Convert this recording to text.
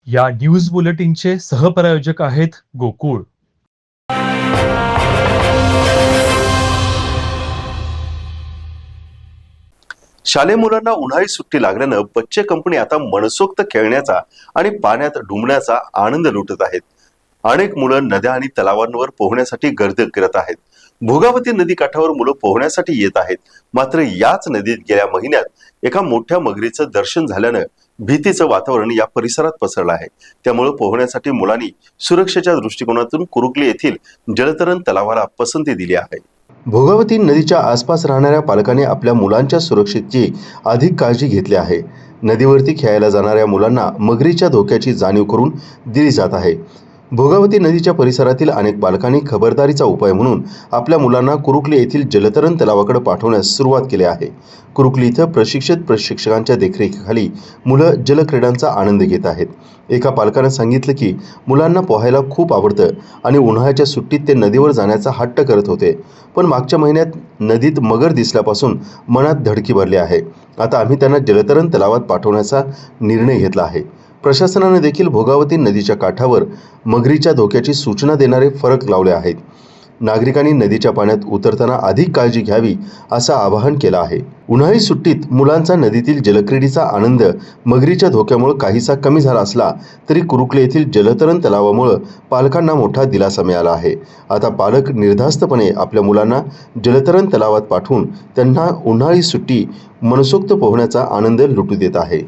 या न्यूज बुलेटिनचे सहप्रायोजक आहेत गोकुळ. शालेय मुलांना उन्हाळी सुट्टी लागल्यानं बच्चे कंपनी आता मनसोक्त खेळण्याचा आणि पाण्यात डुंबण्याचा आनंद लुटत आहेत. अनेक मुलं नद्या आणि तलावांवर पोहण्यासाठी गर्दी करत आहेत. भोगावती नदी काठावर मुलं पोहण्यासाठी येत आहेत. मात्र याच नदीत गेल्या महिन्यात एका मोठ्या मगरीचं दर्शन झाल्यानं भीतीचं वातावरण या परिसरात पसरलं आहे. त्यामुळे पोहण्यासाठी मुलांनी सुरक्षेच्या दृष्टिकोनातून कुरुकली येथील जलतरण तलावाला पसंती दिली आहे. भोगावती नदीच्या आसपास राहणाऱ्या पालकांनी आपल्या मुलांच्या सुरक्षेची अधिक काळजी घेतली आहे. नदीवरती खेळायला जाणाऱ्या मुलांना मगरीच्या धोक्याची जाणीव करून दिली जात आहे. भोगावती नदीच्या परिसरातील अनेक पालकांनी खबरदारीचा उपाय म्हणून आपल्या मुलांना कुरुकली येथील जलतरण तलावाकडे पाठवण्यास सुरुवात केली आहे. कुरुकली इथं प्रशिक्षित प्रशिक्षकांच्या देखरेखीखाली मुलं जलक्रीडांचा आनंद घेत आहेत. एका पालकानं सांगितलं की मुलांना पोहायला खूप आवडतं आणि उन्हाळ्याच्या सुट्टीत ते नदीवर जाण्याचा हट्ट करत होते. पण मागच्या महिन्यात नदीत मगर दिसल्यापासून मनात धडकी भरली आहे. आता आम्ही त्यांना जलतरण तलावात पाठवण्याचा निर्णय घेतला आहे. प्रशासनाने देखील भोगावती नदीच्या काठावर मगरीच्या धोक्याची सूचना देणारे फलक लावले आहेत. नागरिकांनी नदीच्या पाण्यात उतरताना अधिक काळजी घ्यावी असं आवाहन केलं आहे. उन्हाळी सुट्टीत मुलांचा नदीतील जलक्रीडेचा आनंद मगरीच्या धोक्यामुळे काहीसा कमी झाला असला तरी कुरुकले येथील जलतरण तलावामुळे पालकांना मोठा दिलासा मिळाला आहे. आता पालक निर्धास्तपणे आपल्या मुलांना जलतरण तलावात पाठवून त्यांना उन्हाळी सुट्टी मनसोक्त पोहण्याचा आनंद लुटू देत आहे.